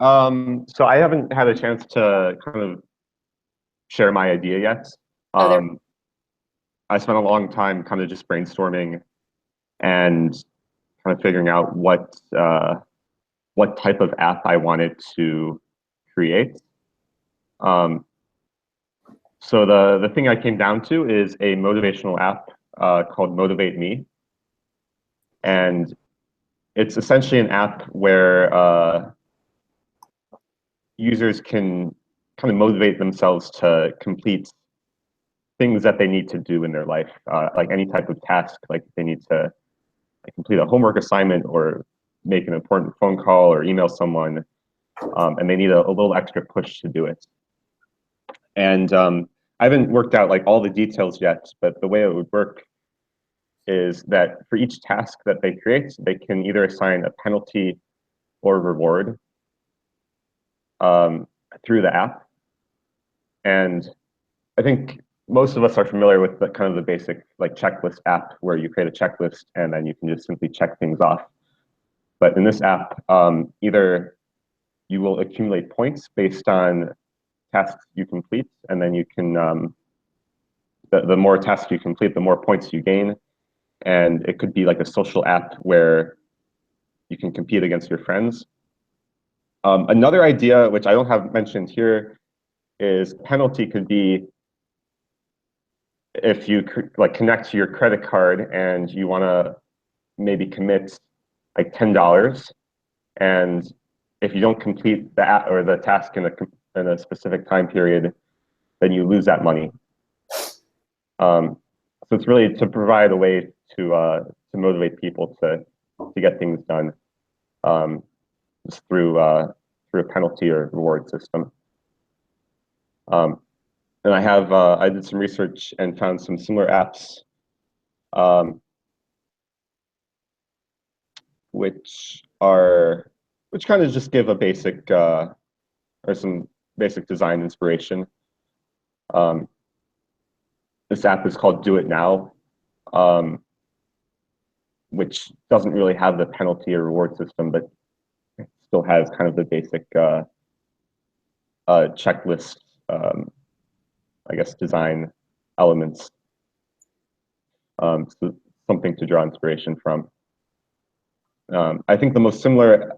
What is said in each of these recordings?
So I haven't had a chance to kind of share my idea yet. Oh, there. Um, I spent a long time kind of just brainstorming and kind of figuring out what type of app I wanted to create. Um, so the thing I came down to is a motivational app called Motivate Me, and it's essentially an app where users can kind of motivate themselves to complete things that they need to do in their life, like any type of task, like they need to like, complete a homework assignment or make an important phone call or email someone, and they need a little extra push to do it. And I haven't worked out like all the details yet, but the way it would work is that for each task that they create, they can either assign a penalty or reward um, through the app. And I think most of us are familiar with the kind of the basic like checklist app where you create a checklist and then you can just simply check things off. But in this app, either you will accumulate points based on tasks you complete, and then you can the more tasks you complete, the more points you gain. And it could be like a social app where you can compete against your friends. Another idea, which I don't have mentioned here, is penalty could be if you like connect to your credit card and you want to maybe commit like $10, and if you don't complete the app or the task in a specific time period, then you lose that money. So it's really to provide a way to motivate people to get things done just through a penalty or reward system. And I did some research and found some similar apps, which kind of just give a basic or some basic design inspiration. Um, this app is called Do It Now, which doesn't really have the penalty or reward system, but it still has kind of the basic checklist, I guess, design elements. So something to draw inspiration from. I think the most similar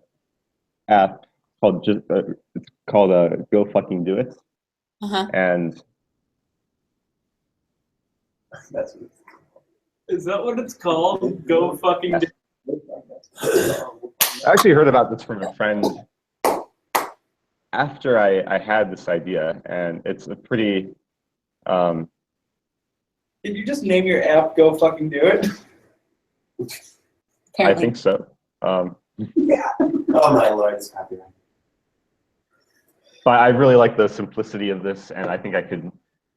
app called it's called Go Fucking Do It, Uh-huh. and That's Is that what it's called? Go fucking do I actually heard about this from a friend after I had this idea, and it's a pretty. Can you just name your app Go Fucking Do It? I think so. Yeah. Oh my lord, it's happy. But I really like the simplicity of this, and I think I could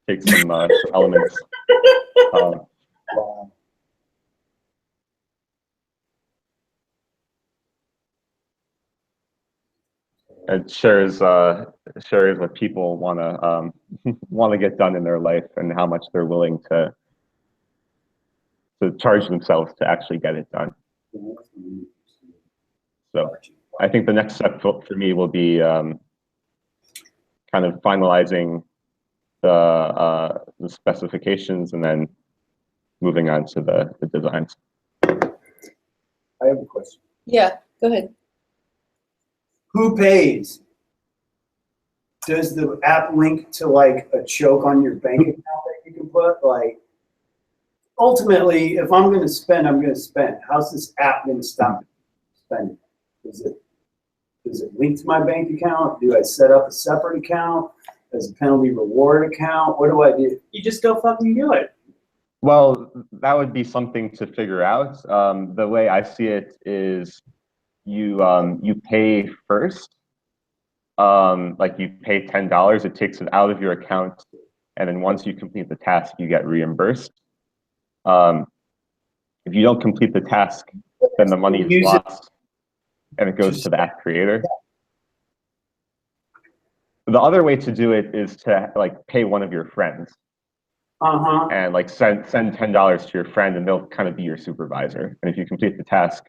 take some elements. Wow. It shares what people want to get done in their life and how much they're willing to charge themselves to actually get it done. So I think the next step for me will be kind of finalizing the specifications and then moving on to the designs. I have a question. Yeah, go ahead. Who pays? Does the app link to like a choke on your bank account that you can put? Like, ultimately, if I'm going to spend, I'm going to spend. How's this app going to stop me spending? Does it link to my bank account? Do I set up a separate account as a penalty reward account? What do I do? You just go fucking do it. Well, that would be something to figure out. The way I see it is you pay first, like you pay $10, it takes it out of your account, and then once you complete the task, you get reimbursed. If you don't complete the task, then the money is lost, and it goes to the app creator. The other way to do it is to like pay one of your friends. And like send $10 to your friend, and they'll kind of be your supervisor. And if you complete the task,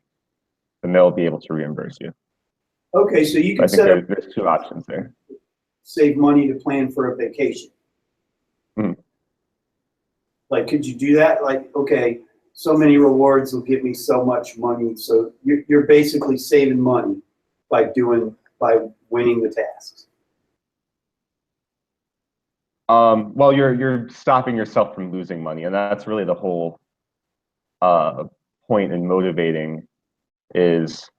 then they'll be able to reimburse you. Okay, so you I can think set up, there's two options there. save money to plan for a vacation. Mhm. Like, could you do that? Like, okay, so many rewards will give me so much money. So you're basically saving money by winning the tasks. Well, you're stopping yourself from losing money, and that's really the whole point in motivating is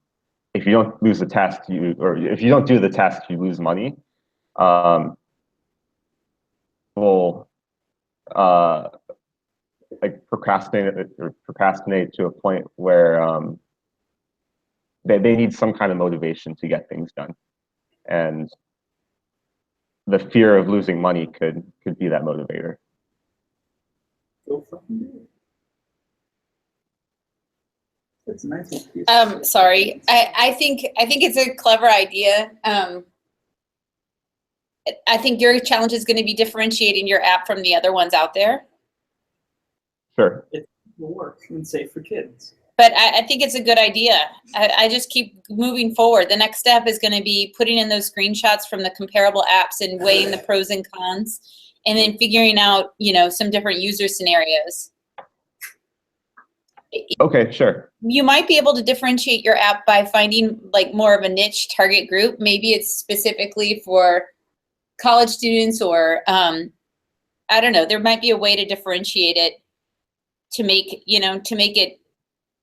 if you don't lose the task, or if you don't do the task, you lose money. Will like procrastinate to a point where they need some kind of motivation to get things done, and the fear of losing money could be that motivator. Go fucking do it. That's nice. Sorry. I think it's a clever idea. I think your challenge is going to be differentiating your app from the other ones out there. Sure. It will work and safe for kids. But I think it's a good idea. I just keep moving forward. The next step is going to be putting in those screenshots from the comparable apps and weighing the pros and cons, and then figuring out, some different user scenarios. Okay, sure. You might be able to differentiate your app by finding like more of a niche target group. Maybe it's specifically for college students, or I don't know. There might be a way to differentiate it to make it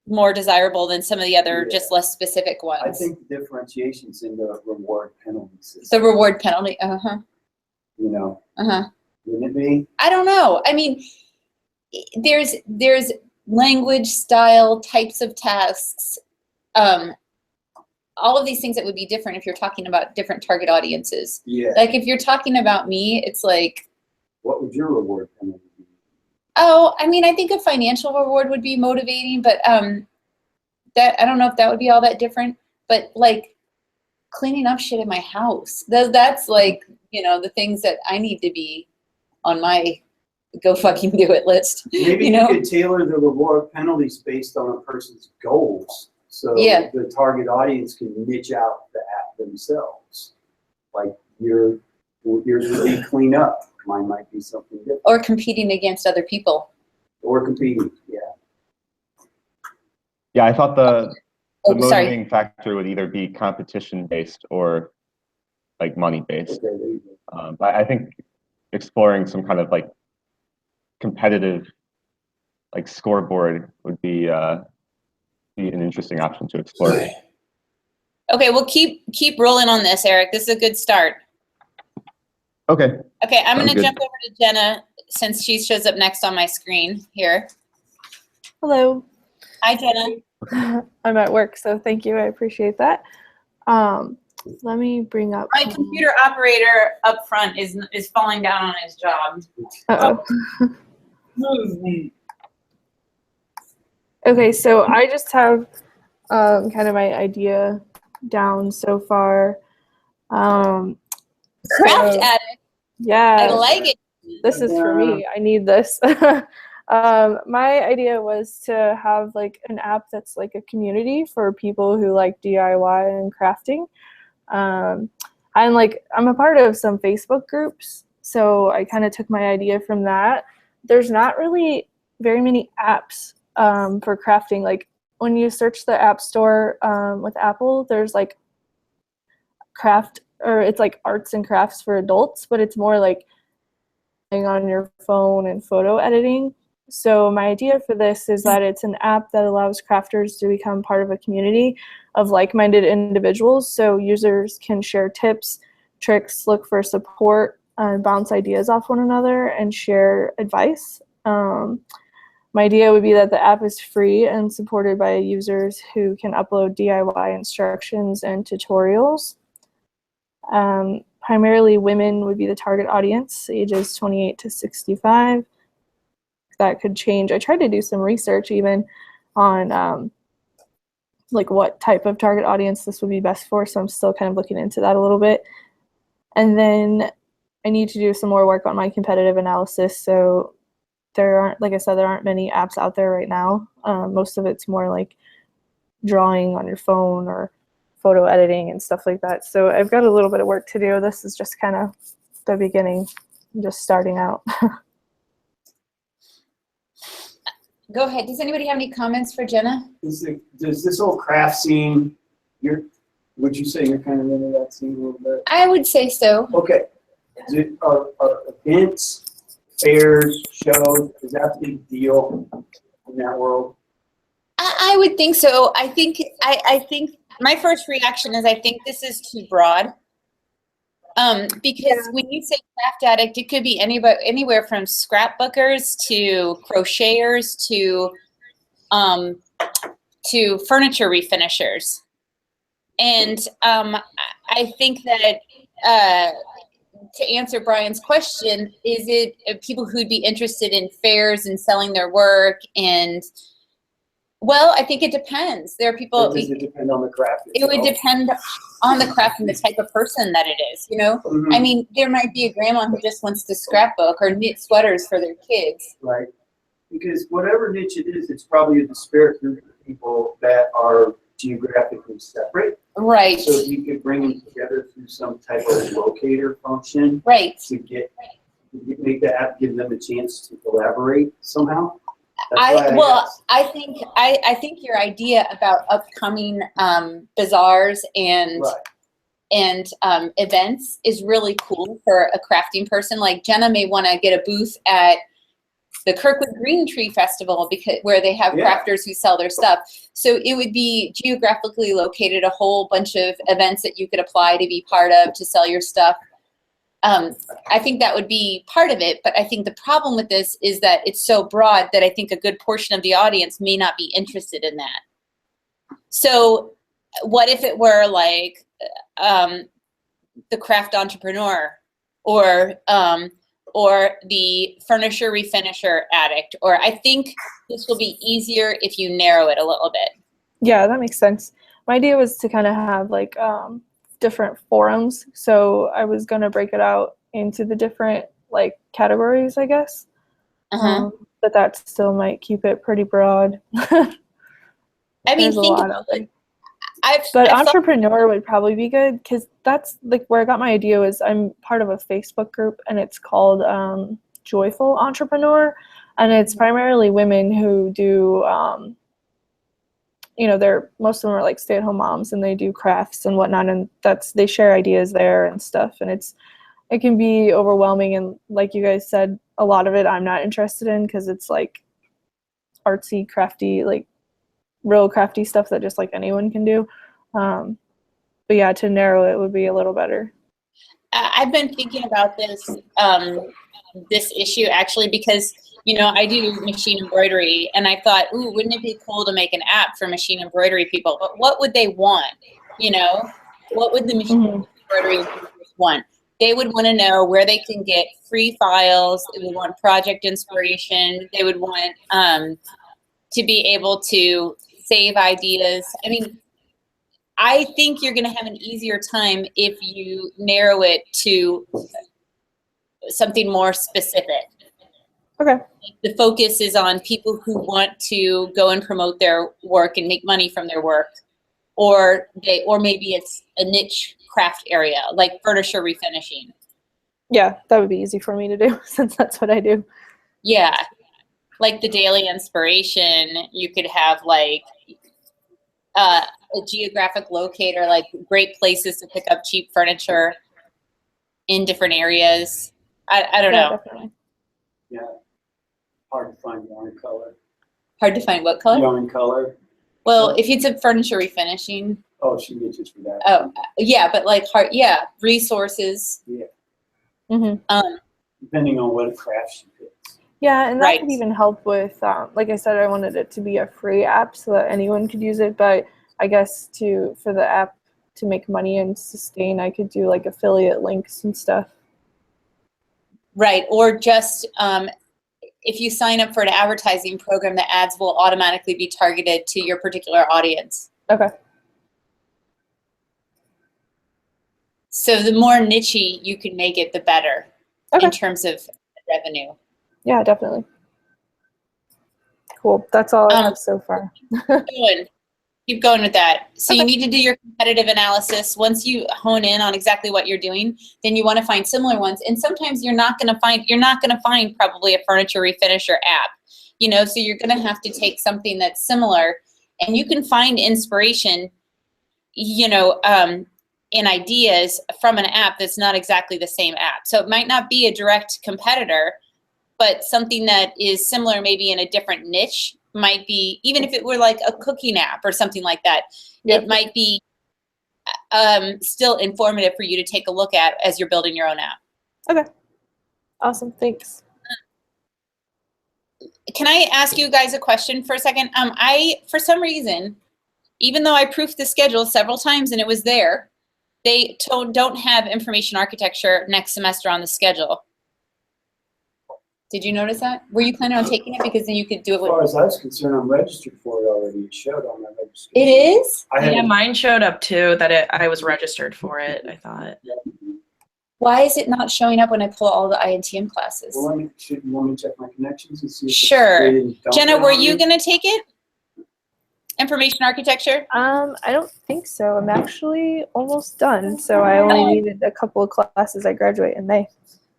more desirable than some of the other just less specific ones. I think the differentiation's in the reward penalty system. The reward penalty. Uh-huh. Wouldn't it be? I don't know. I mean, there's language, style, types of tasks, all of these things that would be different if you're talking about different target audiences. Yeah. Like if you're talking about me, it's like, What would your reward penalty be? oh, I mean, I think a financial reward would be motivating, but that I don't know if that would be all that different. But like cleaning up shit in my house, that's like, the things that I need to be on my go fucking do it list. Maybe you could tailor the reward penalties based on a person's goals. So the target audience can niche out the app themselves. Like yours would be clean up. Mine might be something different. Or competing against other people. Or competing, yeah. Yeah, I thought the motivating Sorry. factor would either be competition based or like money based. Okay, there you go. But I think exploring some kind of like competitive like scoreboard would be an interesting option to explore. Okay, well keep rolling on this, Eric. This is a good start. Okay. Okay, I'm going to Sounds good. jump over to Jenna since she shows up next on my screen here. Hello. Hi, Jenna. I'm at work, so thank you. I appreciate that. Let me bring up My computer operator up front is falling down on his job. Uh-oh. Okay, so I just have kind of my idea down so far. Craft so, addict. yeah. I like it. This is for me. I need this. My idea was to have like an app that's like a community for people who like DIY and crafting. I'm a part of some Facebook groups, so I kind of took my idea from that. There's not really very many apps for crafting. Like when you search the App Store with Apple, there's like craft, or it's like arts and crafts for adults, but it's more like on your phone and photo editing. So my idea for this is that it's an app that allows crafters to become part of a community of like-minded individuals, so users can share tips, tricks, look for support, bounce ideas off one another, and share advice. My idea would be that the app is free and supported by users who can upload DIY instructions and tutorials. Primarily women would be the target audience, ages 28 to 65. That could change. I tried to do some research even on like what type of target audience this would be best for, so I'm still kind of looking into that a little bit. And then I need to do some more work on my competitive analysis. So there aren't, like I said, there aren't many apps out there right now. Most of it's more like drawing on your phone or photo editing and stuff like that. So I've got a little bit of work to do. This is just kind of the beginning. I'm just starting out. Go ahead. Does anybody have any comments for Jenna? Does this whole craft scene, would you say you're kind of into that scene a little bit? I would say so. Okay. Are events, fairs, shows, is that a big deal in that world? I would think so. I think my first reaction is I think this is too broad. Because when you say craft addict, it could be anywhere from scrapbookers to crocheters to furniture refinishers. And I think that to answer Brian's question, is it people who'd be interested in fairs and selling their work? And well, I think it depends. There are people. Does it depend on the craft itself? It would depend on the craft and the type of person that it is, you know? Mhm. I mean, there might be a grandma who just wants to scrapbook or knit sweaters for their kids. Right. Because whatever niche it is, it's probably a disparate group of people that are geographically separate. Right. So you could bring them together through some type of locator function Right. to make the app, give them a chance to collaborate somehow. That's why I think your idea about upcoming bazaars and right. events is really cool for a crafting person. Like Jenna may want to get a booth at the Kirkwood Green Tree Festival where they have crafters who sell their stuff. So it would be geographically located, a whole bunch of events that you could apply to be part of to sell your stuff. I think that would be part of it, but I think the problem with this is that it's so broad that I think a good portion of the audience may not be interested in that. So what if it were like the craft entrepreneur or the furniture refinisher addict? Or I think this will be easier if you narrow it a little bit. Yeah, that makes sense. My idea was to kind of have like different forums. So I was going to break it out into the different like categories, I guess. But that still might keep it pretty broad. I mean, think about it. But entrepreneur would probably be good because that's like where I got my idea was I'm part of a Facebook group and it's called Joyful Entrepreneur, and it's primarily women who do you know, most of them are like stay-at-home moms and they do crafts and whatnot, and they share ideas there and stuff, and it can be overwhelming, and like you guys said, a lot of it I'm not interested in because it's like artsy, crafty, like real crafty stuff that just like anyone can do. But yeah, to narrow it would be a little better. I've been thinking about this issue actually because, you know, I do machine embroidery, and I thought, ooh, wouldn't it be cool to make an app for machine embroidery people? But what would they want? You know, what would the machine embroidery users want? They would want to know where they can get free files. They would want project inspiration. They would want to be able to save ideas. I mean, I think you're going to have an easier time if you narrow it to something more specific. Okay. The focus is on people who want to go and promote their work and make money from their work, or maybe it's a niche craft area like furniture refinishing. Yeah, that would be easy for me to do since that's what I do. Yeah, like the daily inspiration, you could have like a geographic locator, like great places to pick up cheap furniture in different areas. I don't know. Definitely. Yeah. Hard to find yarn color. Hard to find what color? Yarn color. Well, if it's a furniture refinishing. Oh, she gets it for that. Oh, yeah, but like resources. Yeah. Mm-hmm. Depending on what craft she picks. Yeah, and that could even help with, like I said, I wanted it to be a free app so that anyone could use it. But I guess for the app to make money and sustain, I could do like affiliate links and stuff. Right, or just if you sign up for an advertising program, the ads will automatically be targeted to your particular audience. Okay. So the more niche-y you can make it, the better in terms of revenue. Yeah, definitely. Cool. That's all I have so far. Keep going with that. So you Okay. need to do your competitive analysis. Once you hone in on exactly what you're doing, then you want to find similar ones. And sometimes you're not going to find probably a furniture refinisher app, you know, so you're going to have to take something that's similar, and you can find inspiration, you know, in ideas from an app that's not exactly the same app. So it might not be a direct competitor, but something that is similar, maybe in a different niche, might be, even if it were like a cooking app or something like that, Yep. it might be still informative for you to take a look at as you're building your own app. Okay. Awesome. Thanks. Can I ask you guys a question for a second? For some reason, even though I proofed the schedule several times and it was there, they don't have information architecture next semester on the schedule. Did you notice that? Were you planning on taking it? Because then you could do it As far with. as I was concerned, I'm registered for it already. It showed on my registration. It is? I Yeah, had mine showed up too, that I was registered for it, I thought. Why is it not showing up when I pull all the INTM classes? Well, you want me to check my connections and see if Sure. they didn't dump Jenna, it were on you me? going to take it? Information architecture? I don't think so. I'm actually almost done. So I only needed a couple of classes. I graduate in May.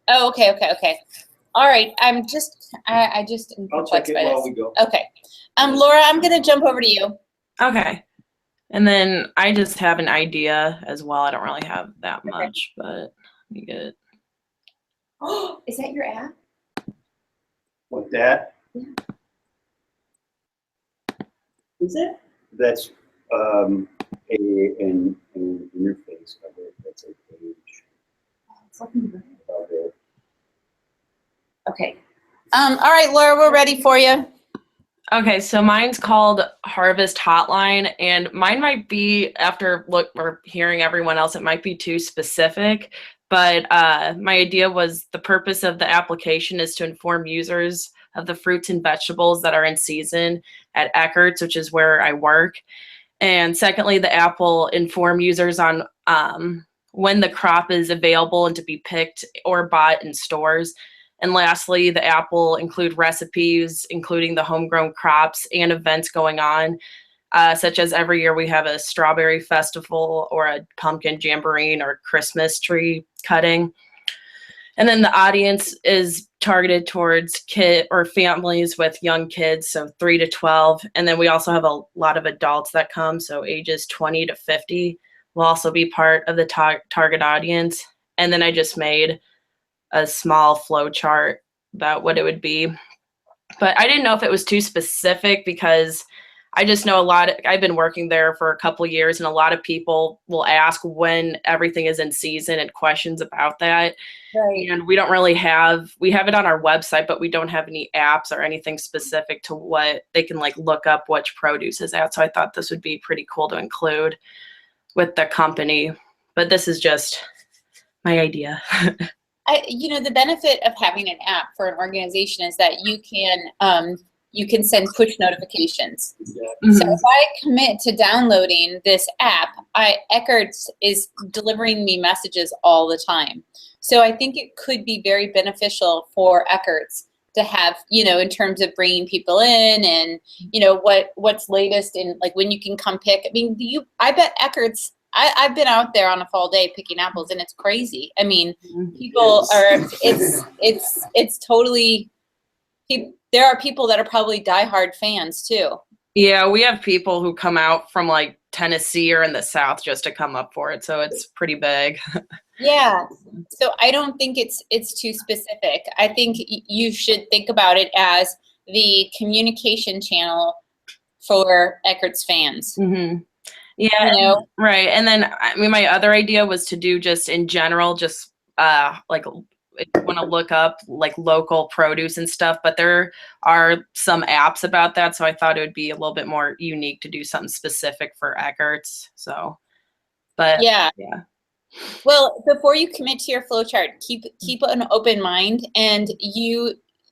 Oh, okay. All right. I just am I'll check perplexed it by while this. we go. Okay. Laura, I'm going to jump over to you. Okay. And then I just have an idea as well. I don't really have that much, but we get it. Oh, is that your app? Like that? Yeah. Is it? That's an interface of it. That's a page of it. Okay. All right, Laura, we're ready for you. Okay, so mine's called Harvest Hotline, and mine might be, after hearing everyone else, it might be too specific, but my idea was the purpose of the application is to inform users of the fruits and vegetables that are in season at Eckert's, which is where I work. And secondly, the app will inform users on when the crop is available and to be picked or bought in stores. And lastly, the app will include recipes, including the homegrown crops and events going on, such as every year we have a strawberry festival or a pumpkin jamboree or Christmas tree cutting. And then the audience is targeted towards families with young kids, so 3 to 12. And then we also have a lot of adults that come, so ages 20 to 50 will also be part of the target audience. And then I just made a small flow chart about what it would be. But I didn't know if it was too specific because I just know I've been working there for a couple of years, and a lot of people will ask when everything is in season and questions about that. Right. And we have it on our website, but we don't have any apps or anything specific to what they can look up which produce is at. So I thought this would be pretty cool to include with the company, but this is just my idea. The benefit of having an app for an organization is that you can send push notifications. Yeah. So if I commit to downloading this app, Eckert's is delivering me messages all the time. So I think it could be very beneficial for Eckert's to have, in terms of bringing people in and, what's latest in when you can come pick. I mean, I bet Eckert's, I've been out there on a fall day picking apples, and it's crazy. I mean, people are, it's totally, there are people that are probably diehard fans too. Yeah, we have people who come out from Tennessee or in the South just to come up for it. So it's pretty big. Yeah. So I don't think it's too specific. I think you should think about it as the communication channel for Eckert's fans. Mm-hmm. Yeah, right. And then my other idea was to do just in general, just if you want to look up local produce and stuff, but there are some apps about that. So I thought it would be a little bit more unique to do something specific for Eckert's. So, but yeah. Well, before you commit to your flowchart, keep an open mind, and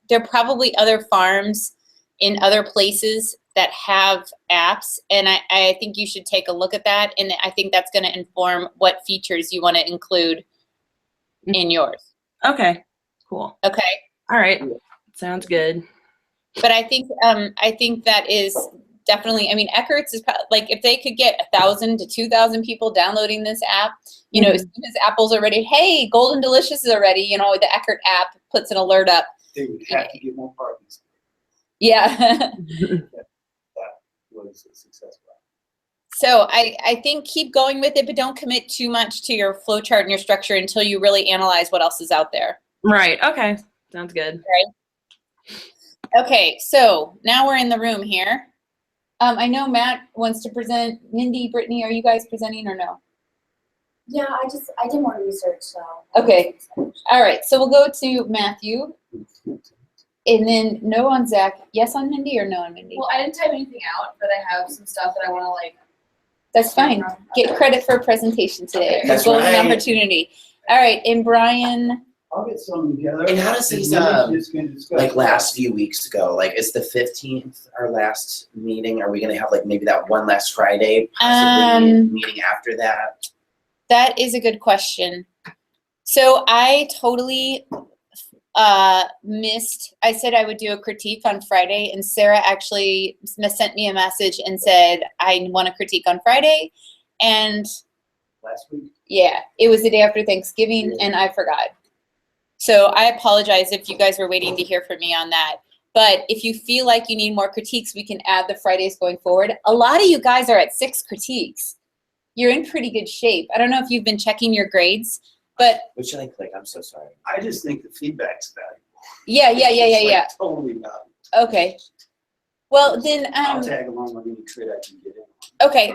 there are probably other farms in other places that have apps, and I think you should take a look at that, and I think that's going to inform what features you want to include in yours. Okay, cool. Okay. All right, sounds good. But I think that is definitely, I mean, Eckert's is like, if they could get 1,000 to 2,000 people downloading this app, you know, as soon as Apple's are ready, hey, Golden Delicious is already, you know, the Eckert app puts an alert up. They would have to get more parties. Yeah. That was a successful. So I think keep going with it, but don't commit too much to your flow chart and your structure until you really analyze what else is out there. Right. Okay. Sounds good. Right. Okay. So now we're in the room here. I know Matt wants to present. Mindy, Brittany, are you guys presenting or no? Yeah, I did more research, so. Okay. All right. So we'll go to Matthew. And then no on Zach. Yes on Mindy or no on Mindy? Well, I didn't type anything out, but I have some stuff that I want to like. That's fine. Get credit for a presentation today. That's Golden right. opportunity. All right. And Brian. I'll get some together. And how does these, like last few weeks ago, like is the 15th our last meeting? Are we gonna have like maybe that one last Friday, possibly meeting after that? That is a good question. So I totally missed, I said I would do a critique on Friday, and Sarah actually sent me a message and said, I want a critique on Friday. And last week. Yeah, it was the day after Thanksgiving and I forgot. So I apologize if you guys were waiting to hear from me on that. But if you feel like you need more critiques, we can add the Fridays going forward. A lot of you guys are at 6 critiques. You're in pretty good shape. I don't know if you've been checking your grades, but. What should I click? I'm so sorry. I just think the feedback's valuable. Yeah. Like, totally valuable. Okay. Well, then. I'll tag along with any trade I can get in. Okay,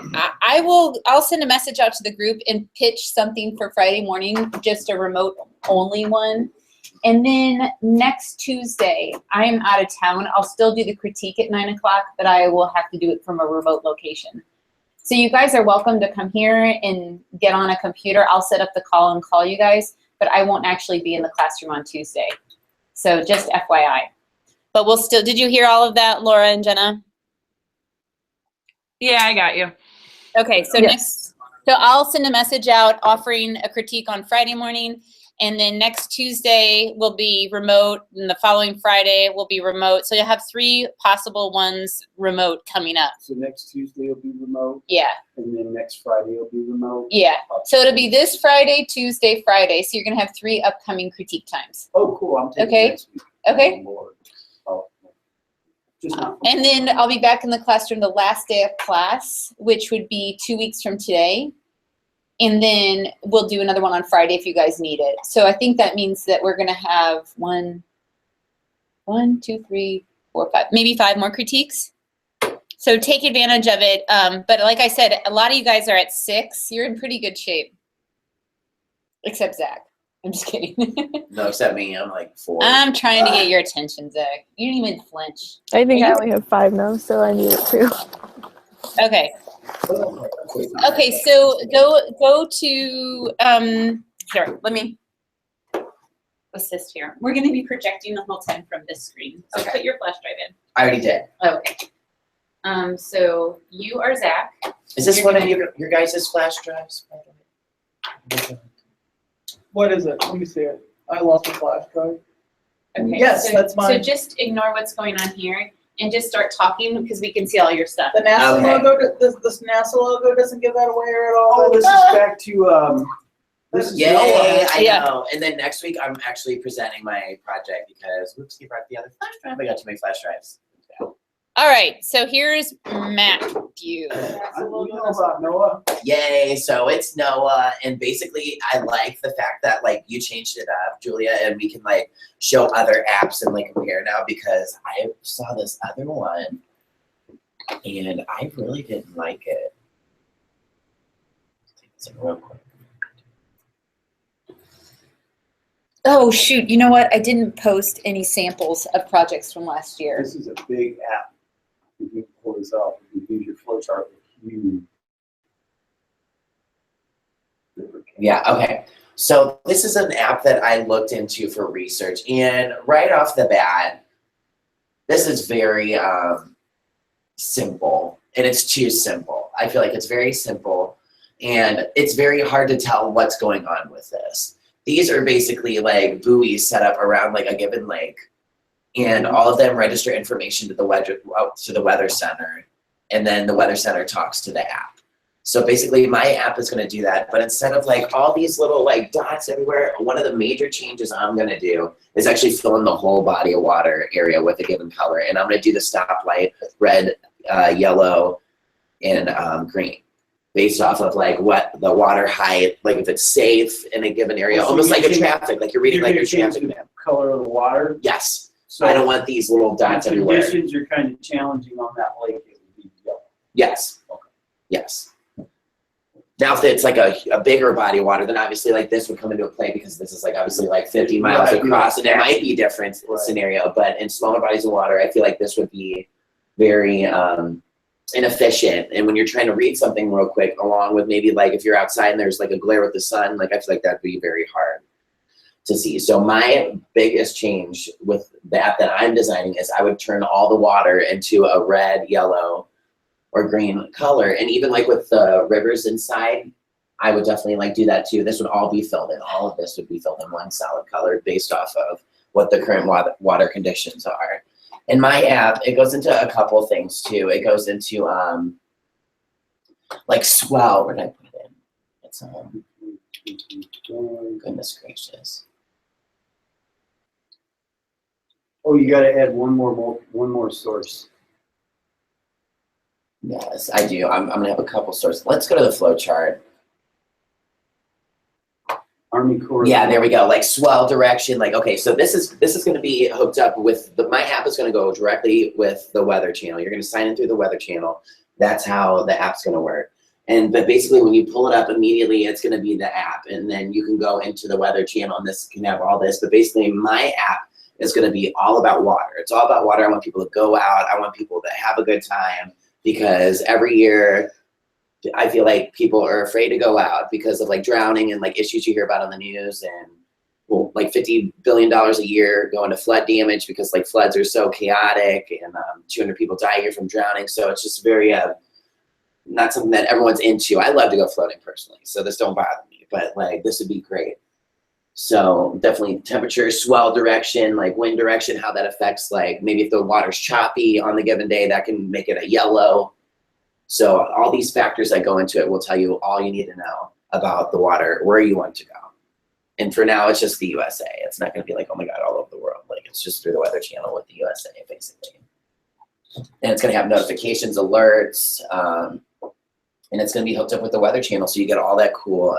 I'll send a message out to the group and pitch something for Friday morning, just a remote only one. And then next Tuesday, I am out of town. I'll still do the critique at 9 o'clock, but I will have to do it from a remote location. So you guys are welcome to come here and get on a computer. I'll set up the call and call you guys, but I won't actually be in the classroom on Tuesday. So just FYI. But we'll still, did you hear all of that, Laura and Jenna? Yeah, I got you. Okay, so so I'll send a message out offering a critique on Friday morning, and then next Tuesday will be remote, and the following Friday will be remote. So you'll have 3 possible ones remote coming up. So next Tuesday will be remote. Yeah. And then next Friday will be remote. Yeah. So it'll be this Friday, Tuesday, Friday. So you're gonna have 3 upcoming critique times. Oh, cool. I'm taking Okay. next week. Okay. Oh, just not. And then I'll be back in the classroom the last day of class, which would be 2 weeks from today. And then we'll do another one on Friday if you guys need it. So I think that means that we're gonna have 1, 2, 3, 4, 5, maybe 5 more critiques. So take advantage of it. But like I said, a lot of you guys are at 6. You're in pretty good shape. Except Zach. I'm just kidding. No, except me. I'm like 4. I'm trying to get your attention, Zach. You didn't even flinch. I think I only have 5 now, so I need it too. Okay. Okay, so go to here, let me assist here. We're gonna be projecting the whole time from this screen. So put your flash drive in. I already did. Okay. So you are Zach. Is this one of your guys' flash drives, by the way? What is it? Let me see it. I lost a flash drive. Okay. Yes, so, that's mine. So just ignore what's going on here and just start talking because we can see all your stuff. The NASA Okay. logo, this NASA logo doesn't give that away at all. Oh, this is back to this is Yay, Noah. I Yeah. know. And then next week, I'm actually presenting my project because, whoops, he brought the other flash drive. I got too many flash drives. All right, so here's Matthew. You know about Noah? Yay, so it's Noah, and basically I like the fact that like you changed it up, Julia, and we can like show other apps and like compare now because I saw this other one and I really didn't like it. It's real quick. Oh shoot, you know what? I didn't post any samples of projects from last year. This is a big app. You can pull this up. You can use your flowchart with you. Yeah, okay. So this is an app that I looked into for research, and right off the bat, this is very simple, and it's too simple. I feel like it's very simple, and it's very hard to tell what's going on with this. These are basically like buoys set up around like a given lake, and all of them register information to the weather center. and then the Weather Center talks to the app. So basically my app is gonna do that, but instead of like all these little like dots everywhere, one of the major changes I'm gonna do is actually fill in the whole body of water area with a given color. And I'm gonna do the stoplight, red, yellow, and green, based off of like what the water height, like if it's safe in a given area, So almost you like a change- traffic, like you're reading like your traffic the map. color of the water. Yes, So I don't want these little dots the everywhere. conditions are kind of challenging on that lake. It would be yellow. Yes, yes. Now, if it's like a bigger body of water, then obviously like this would come into play because this is like obviously like 50 miles Right. across, and it might be a different Right. scenario. But in smaller bodies of water, I feel like this would be very inefficient. And when you're trying to read something real quick, along with maybe like if you're outside and there's like a glare with the sun, like I feel like that'd be very hard to see. So my biggest change with the app that I'm designing is I would turn all the water into a red, yellow, or green color. And even like with the rivers inside, I would definitely like do that too. This would all be filled in. All of this would be filled in one solid color based off of what the current water conditions are. In my app, it goes into a couple things too. It goes into like swell. Where did I put it in? It's goodness gracious. Oh, you got to add one more source. Yes, I do. I'm gonna have a couple sources. Let's go to the flow chart. Army Corps. Yeah, there we go. Like swell direction. Like, okay, so this is going to be hooked up with my app is going to go directly with the weather channel. You're going to sign in through the weather channel. That's how the app's going to work. But basically, when you pull it up immediately, it's going to be the app, and then you can go into the weather channel, and this can have all this. But basically, my app is going to be all about water. It's all about water. I want people to go out. I want people to have a good time, because every year I feel like people are afraid to go out because of like drowning and like issues you hear about on the news, and well, like $50 billion a year going to flood damage because like floods are so chaotic, and 200 people die a year from drowning. So it's just very not something that everyone's into. I love to go floating personally, so this don't bother me, but like this would be great. So definitely temperature, swell direction, like wind direction, how that affects, like maybe if the water's choppy on the given day, that can make it a yellow. So all these factors that go into it will tell you all you need to know about the water, where you want to go. And for now, it's just the USA. It's not going to be like, oh my God, all over the world. Like it's just through the Weather Channel with the USA, basically. And it's going to have notifications, alerts, and it's going to be hooked up with the Weather Channel, so you get all that cool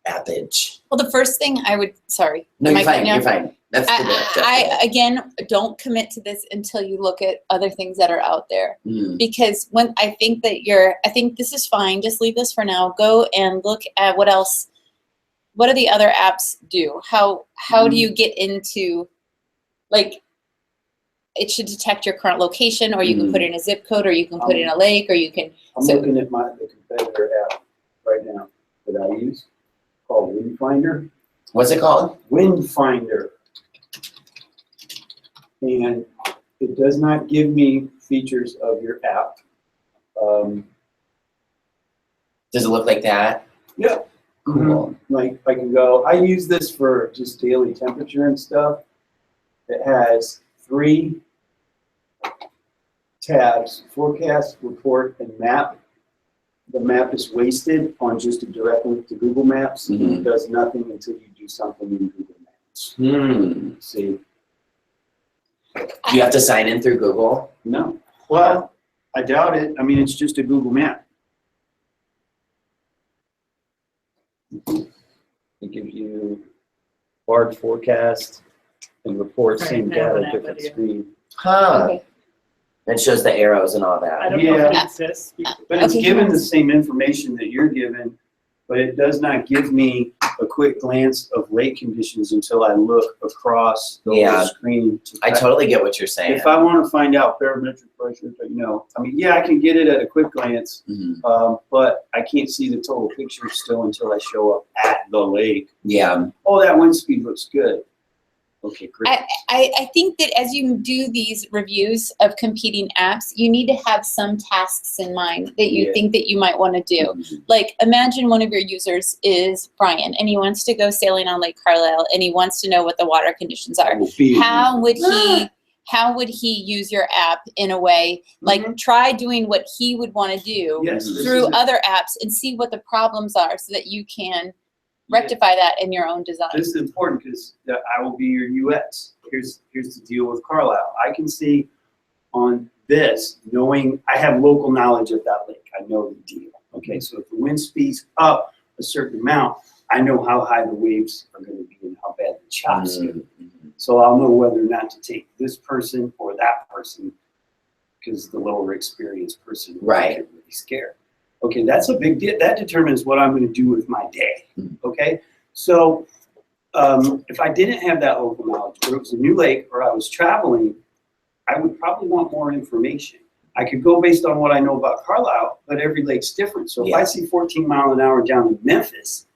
appage. Well, the first thing I would, sorry. No, am you're I fine. cutting you You're off? fine. That's the I again don't commit to this until you look at other things that are out there, because when I think this is fine. Just leave this for now. Go and look at what else. What do the other apps do? How do you get into, like, it should detect your current location, or you can put in a zip code, or you can put in a lake, or you can. I'm looking at the competitor app right now that I use, called Wind Finder. What's it called? Wind Finder. And it does not give me features of your app. Does it look like that? Yeah. Cool. Like I can go, I use this for just daily temperature and stuff. It has 3 tabs: forecast, report, and map. The map is wasted on just a direct link to Google Maps. It does nothing until you do something in Google Maps. See? Do you have to sign in through Google? No. Well, I doubt it. I mean, it's just a Google Map. It gives you large forecast and report, same data, different screen. Huh. Okay. It shows the arrows and all I that. don't know if Yeah. it exists. But it's Okay. given the same information that you're given, but it does not give me a quick glance of lake conditions until I look across the Yeah. whole screen. I totally get what you're saying. If I want to find out barometric pressure, I mean, yeah, I can get it at a quick glance, but I can't see the total picture still until I show up at the lake. Yeah. Oh, that wind speed looks good. Okay, great. I think that as you do these reviews of competing apps, you need to have some tasks in mind that you Yeah. think that you might want to do. Like, imagine one of your users is Brian, and he wants to go sailing on Lake Carlisle, and he wants to know what the water conditions are. How would how would he use your app in a way, like try doing what he would want to do through other apps and see what the problems are so that you can rectify that in your own design. This is important because I will be your UX. Here's the deal with Carlisle. I can see on this, knowing I have local knowledge of that lake. I know the deal. Okay, so if the wind speeds up a certain amount, I know how high the waves are going to be and how bad the chop's going to be. So I'll know whether or not to take this person or that person because the lower experienced person will get really scared. Okay, that's a big deal. That determines what I'm going to do with my day. Okay, so if I didn't have that local knowledge, or it was a new lake, or I was traveling, I would probably want more information. I could go based on what I know about Carlisle, but every lake's different. So if I see 14 mile an hour down in Memphis,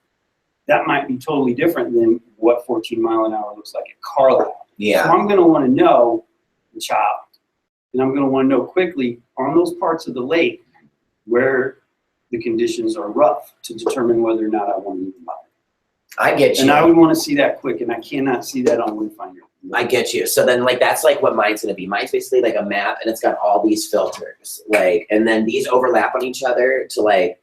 that might be totally different than what 14 mile an hour looks like at Carlisle. Yeah. So I'm going to want to know the chop, and I'm going to want to know quickly on those parts of the lake where the conditions are rough to determine whether or not I want to even buy it. I get you. And I would want to see that quick, and I cannot see that on Wayfinder. I get you. So then, like, that's like what mine's gonna be. Mine's basically like a map, and it's got all these filters, like, and then these overlap on each other to like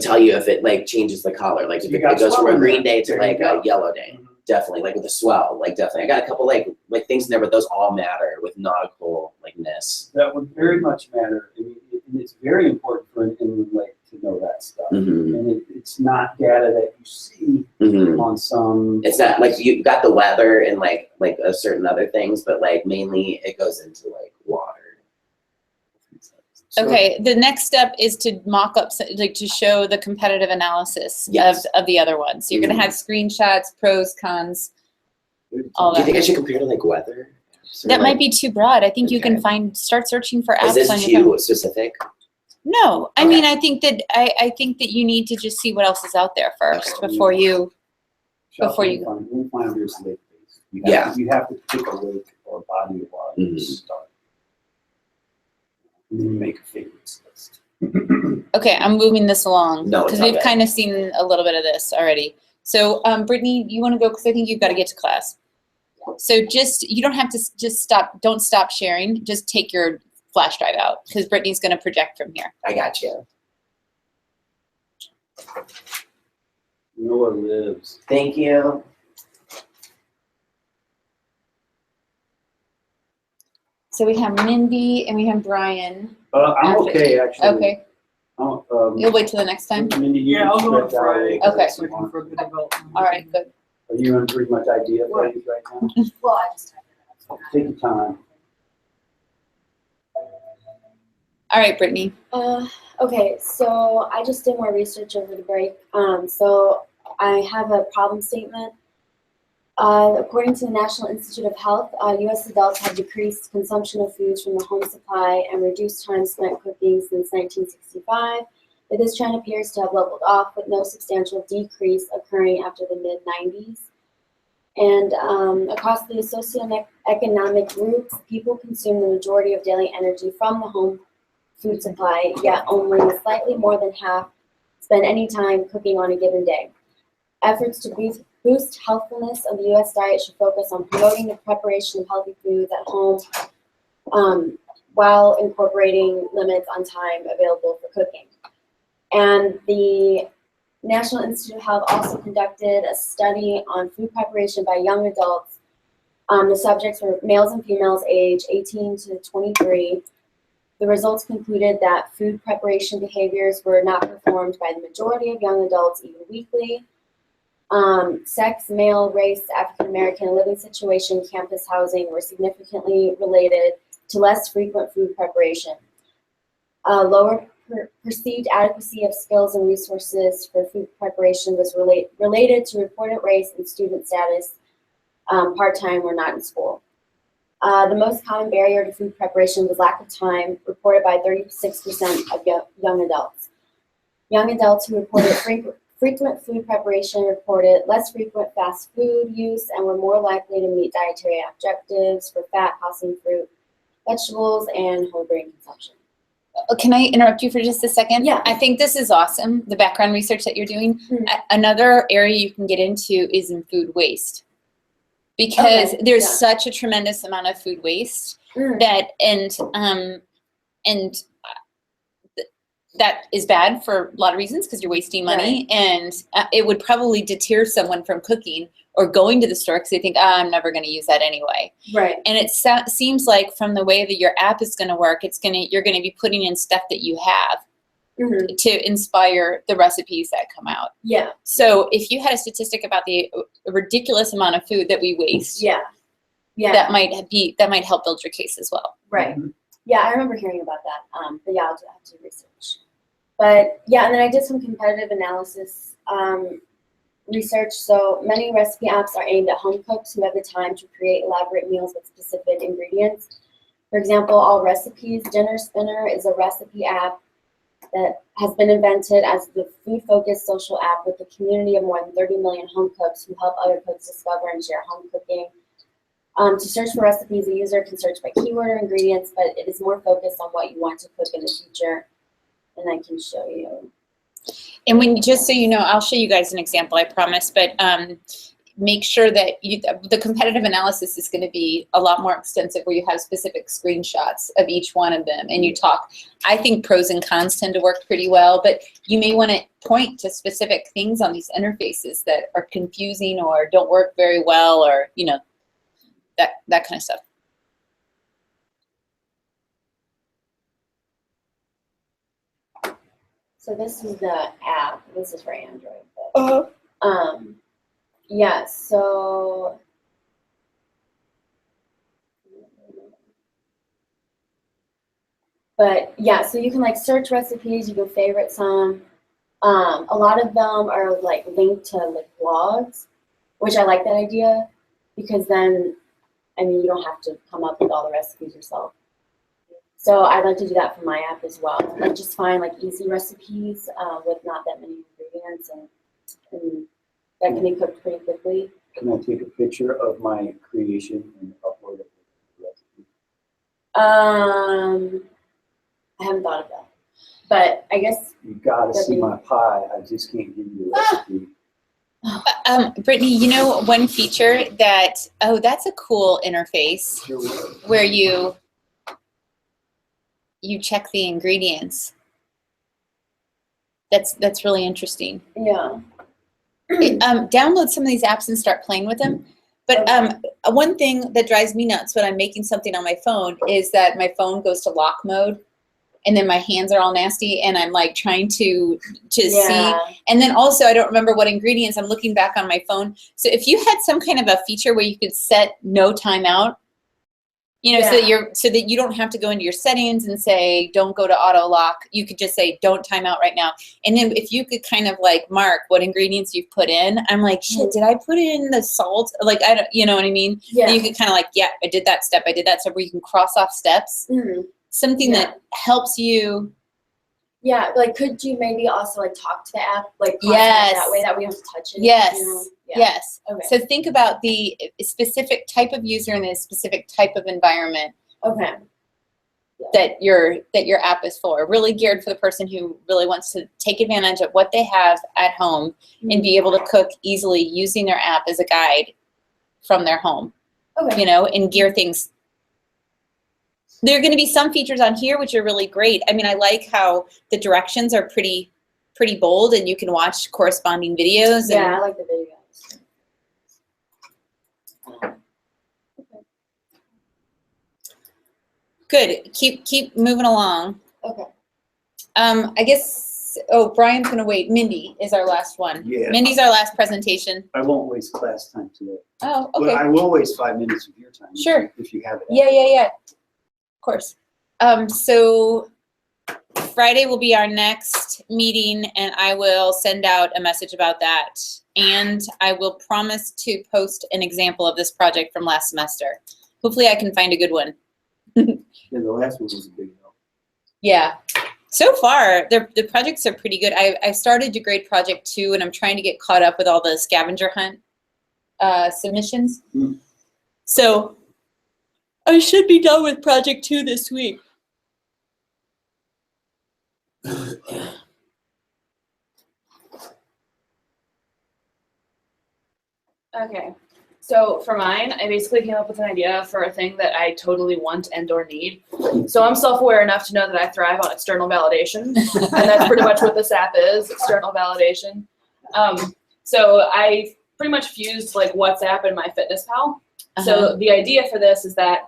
tell you if it like changes the color, like if it goes from a green day to like a yellow day. Definitely, like with the swell, like definitely. I got a couple like things in there, but those all matter with nautical likeness. That would very much matter. I mean, and it's very important for an inland lake to know that stuff. And it's not data that you see on some. It's not like you got the weather and like a certain other things, but like mainly it goes into like water. So, okay, the next step is to mock up, like to show the competitive analysis of the other ones. So you're going to have screenshots, pros, cons, all that. Do you think I should compare to like weather? That might be too broad. I think you can start searching for apps on your phone. Is this too specific? No, I mean, I think that you need to just see what else is out there first before you go. Wayfinder's lake base. You have to pick a lake or body of water to start. And then make a favorites list. Okay, I'm moving this along No, because we've kind of seen a little bit of this already. So, Brittany, you want to go because I think you've got to get to class. So you don't have to don't stop sharing. Just take your flash drive out because Brittany's going to project from here. I got you. Noah lives. Thank you. So we have Mindy and we have Brian. I'm okay, actually. Okay. You'll wait till the next time? Mindy, I'll go on Friday. Okay. Looking for good development. All right, good. Are you in pretty much idea phase right now? Well, I just typed it out. Take your time. All right, Brittany. Okay, so I just did more research over the break. So I have a problem statement. According to the National Institute of Health, U.S. adults have decreased consumption of foods from the home supply and reduced time spent cooking since 1965. But this trend appears to have leveled off with no substantial decrease occurring after the mid-90s. And across the socioeconomic groups, people consume the majority of daily energy from the home food supply, yet only slightly more than half spend any time cooking on a given day. Efforts to boost healthfulness of the U.S. diet should focus on promoting the preparation of healthy foods at home while incorporating limits on time available for cooking. And the National Institute of Health also conducted a study on food preparation by young adults. The subjects were males and females aged 18 to 23. The results concluded that food preparation behaviors were not performed by the majority of young adults even weekly. Sex, male, race, African American, living situation, campus housing were significantly related to less frequent food preparation. Lower perceived adequacy of skills and resources for food preparation was related to reported race and student status, part-time or not in school. The most common barrier to food preparation was lack of time, reported by 36% of young adults. Young adults who reported frequent food preparation reported less frequent fast food use and were more likely to meet dietary objectives for fat, passing fruit, vegetables, and whole grain consumption. Can I interrupt you for just a second? Yeah. I think this is awesome, the background research that you're doing. Another area you can get into is in food waste. because Okay, there's yeah. such a tremendous amount of food waste Mm. that that is bad for a lot of reasons because you're wasting money, and it would probably deter someone from cooking or going to the store because they think, I'm never going to use that anyway. Right. And it seems like from the way that your app is going to work, you're going to be putting in stuff that you have Mm-hmm. to inspire the recipes that come out. Yeah. So if you had a statistic about the ridiculous amount of food that we waste, Yeah. Yeah. that might help build your case as well. Right. Yeah, I remember hearing about that. But yeah, I'll have to research. But yeah, and then I did some competitive analysis research. So many recipe apps are aimed at home cooks who have the time to create elaborate meals with specific ingredients. For example, All Recipes Dinner Spinner is a recipe app that has been invented as the food-focused social app with a community of more than 30 million home cooks who help other cooks discover and share home cooking. To search for recipes, a user can search by keyword or ingredients, but it is more focused on what you want to cook in the future. And I can show you. And just so you know, I'll show you guys an example, I promise, but make sure that the competitive analysis is going to be a lot more extensive where you have specific screenshots of each one of them and you talk. I think pros and cons tend to work pretty well, but you may want to point to specific things on these interfaces that are confusing or don't work very well, or, you know, that kind of stuff. So this is the app. This is for Android. But, yeah, so but yeah, so you can like search recipes, you can favorite some. A lot of them are like linked to like blogs, which I like that idea because then, I mean, you don't have to come up with all the recipes yourself. So I like to do that for my app as well. Like just find like easy recipes with not that many ingredients and that can be cooked pretty quickly. Can I take a picture of my creation and upload it to the recipe? I haven't thought of that, but I guess You gotta see my pie. I just can't give you the recipe. Brittany, you know one feature that, that's a cool interface where you check the ingredients. That's really interesting. Yeah. Download some of these apps and start playing with them. But one thing that drives me nuts when I'm making something on my phone is that my phone goes to lock mode, and then my hands are all nasty, and I'm like trying to see. And then also I don't remember what ingredients. I'm looking back on my phone. So if you had some kind of a feature where you could set no timeout, you know, so that you don't have to go into your settings and say don't go to auto lock. You could just say don't time out right now. And then if you could kind of like mark what ingredients you've put in, I'm like, shit, did I put in the salt? Like, I don't, you know what I mean? Yeah. And you could kind of like, yeah, I did that step. I did that step, where you can cross off steps. Mm-hmm. Something that helps you. Yeah, like could you maybe also like talk to the app, like that way that we don't have to touch it? Yes. You know? Yes. Okay. So think about the specific type of user and the specific type of environment. Okay. That your app is for. Really geared for the person who really wants to take advantage of what they have at home and be able to cook easily using their app as a guide from their home. Okay. You know, and gear things. There are going to be some features on here which are really great. I mean, I like how the directions are pretty bold and you can watch corresponding videos. Yeah, I like the videos. Good. Keep moving along. Okay. I guess, Brian's going to wait. Mindy is our last one. Yeah. Mindy's our last presentation. I won't waste class time today. Oh, But okay. I will waste 5 minutes of your time. Sure. If you have it. Yeah. Of course. So Friday will be our next meeting, and I will send out a message about that. And I will promise to post an example of this project from last semester. Hopefully I can find a good one. And the last one was a big help. Yeah. So far, the projects are pretty good. I started to grade project 2, and I'm trying to get caught up with all the scavenger hunt submissions. So I should be done with project 2 this week. Okay. So for mine, I basically came up with an idea for a thing that I totally want and or need. So I'm self-aware enough to know that I thrive on external validation, and that's pretty much what this app is, external validation. So I pretty much fused like WhatsApp and MyFitnessPal. So the idea for this is that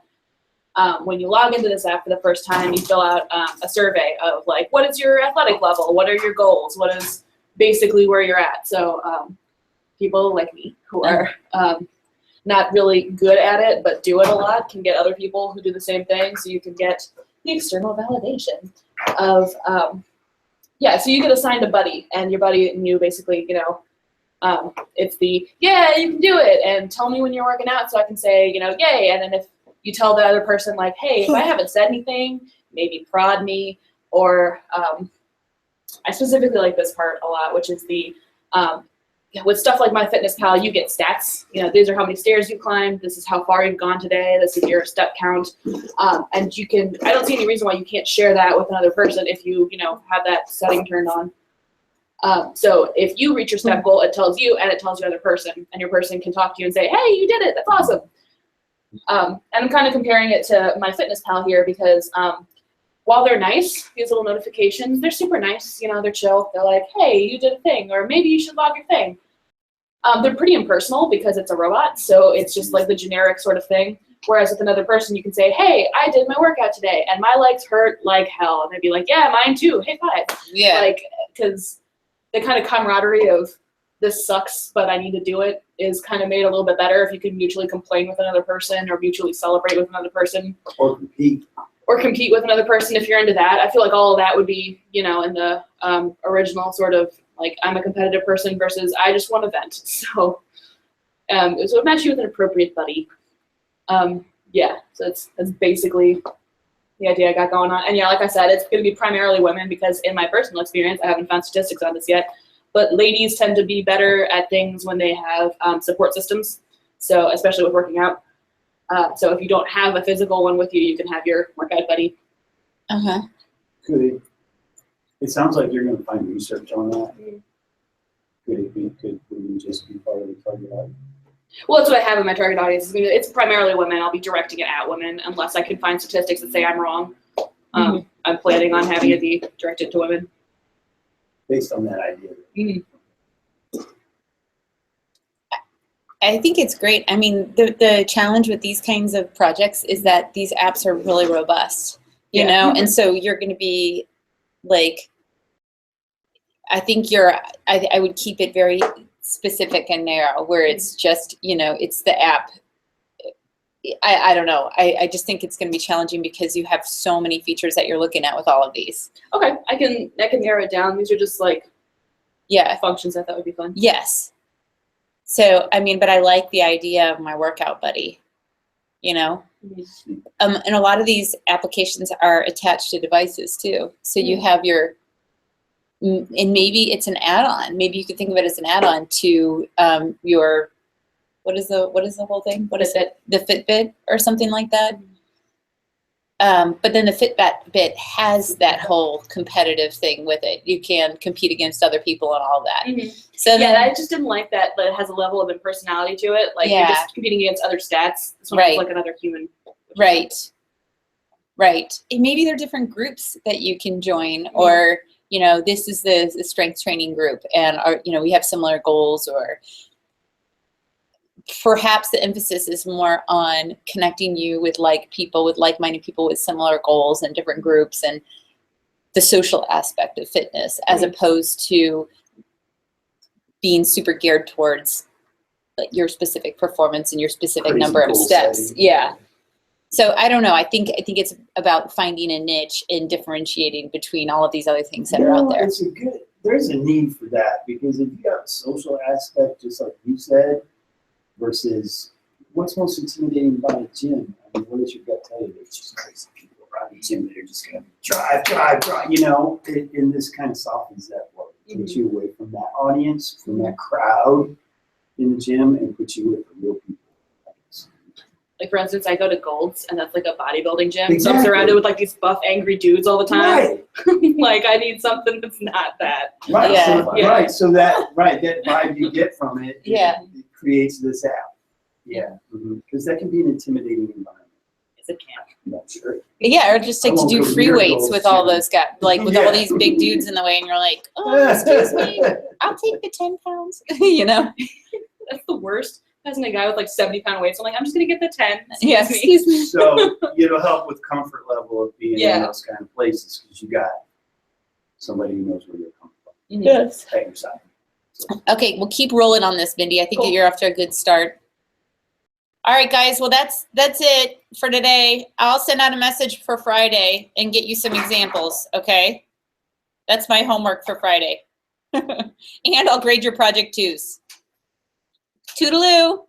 when you log into this app for the first time, you fill out a survey of like, what is your athletic level? What are your goals? What is basically where you're at? So people like me who are not really good at it, but do it a lot, can get other people who do the same thing. So you can get the external validation of, so you get assigned a buddy, and your buddy and you basically, it's the, yeah, you can do it, and tell me when you're working out so I can say, yay. And then if you tell the other person like, hey, if I haven't said anything, maybe prod me, or I specifically like this part a lot, which is the, with stuff like MyFitnessPal, you get stats. These are how many stairs you climbed. This is how far you've gone today. This is your step count. And you can, I don't see any reason why you can't share that with another person if you, have that setting turned on. So if you reach your step goal, it tells you, and it tells the other person, and your person can talk to you and say, hey, you did it. That's awesome. And I'm kind of comparing it to MyFitnessPal here because while they're nice, these little notifications, they're super nice. They're chill. They're like, hey, you did a thing, or maybe you should log your thing. They're pretty impersonal because it's a robot, so it's just like the generic sort of thing. Whereas with another person, you can say, hey, I did my workout today, and my legs hurt like hell. And they'd be like, yeah, mine too. Hey, five. Yeah. Like, because the kind of camaraderie of this sucks, but I need to do it is kind of made a little bit better if you can mutually complain with another person or mutually celebrate with another person. Or compete. Or compete with another person if you're into that. I feel like all of that would be, in the original sort of like I'm a competitive person versus I just want to vent. So it would match you with an appropriate buddy. So that's basically the idea I got going on. And yeah, like I said, it's going to be primarily women because in my personal experience, I haven't found statistics on this yet, but ladies tend to be better at things when they have support systems. So especially with working out. So if you don't have a physical one with you, you can have your workout buddy. Could it sounds like you're going to find research on that. Could we just be part of the target audience? Well, that's what I have in my target audience. It's primarily women. I'll be directing it at women unless I can find statistics that say I'm wrong. I'm planning on having it be directed to women. Based on that idea. I think it's great. I mean, the challenge with these kinds of projects is that these apps are really robust, you know, and so you're going to be like, I think I would keep it very specific and narrow where it's just, it's the app. I don't know. I just think it's going to be challenging because you have so many features that you're looking at with all of these. Okay, I can narrow it down. These are just like functions I thought would be fun. Yes. So, I mean, but I like the idea of my workout buddy, and a lot of these applications are attached to devices too. So you have and maybe it's an add-on. Maybe you could think of it as an add-on to your, what is the whole thing? What is it? The Fitbit or something like that. But then the Fitbit has that whole competitive thing with it. You can compete against other people and all that. So then, I just didn't like that it has a level of impersonality to it. Like you're just competing against other stats. This one is like another human. Right. And maybe there are different groups that you can join, or this is the strength training group, and we have similar goals, or perhaps the emphasis is more on connecting you with like-minded people with similar goals and different groups and the social aspect of fitness, as opposed to being super geared towards your specific performance and your specific number of steps. So I don't know. I think it's about finding a niche and differentiating between all of these other things that are out there. There's a need for that, because if you got a social aspect, just like you said, versus what's most intimidating about a gym? I mean, what does your gut tell you? There's just crazy people around the gym that are just going to drive, and this kind of softens that blow. Takes you away from that audience, from that crowd in the gym, and puts you with the real people. Like, for instance, I go to Gold's, and that's like a bodybuilding gym. So I'm surrounded with like these buff, angry dudes all the time. Like, I need something that's not that. So that vibe you get from it, it creates this app. Yeah, because that can be an intimidating environment. It's a camp. Not sure. Yeah, or just like I to won't do go free near weights those with all two. those guys, like with all Yeah. these big dudes in the way, and you're like, oh, excuse me, I'll take the 10 pounds. You know? That's the worst. Passing a guy with like 70-pound weights, I'm like, I'm just gonna get the 10. Yeah, excuse me. So it'll help with comfort level of being in Yeah. those kind of places because you got somebody who knows where you're coming from Yes. at your side. Okay, we'll keep rolling on this, Mindy. I think Cool. you're off to a good start. All right, guys. Well, that's it for today. I'll send out a message for Friday and get you some examples. Okay, that's my homework for Friday, and I'll grade your project twos. Toodaloo.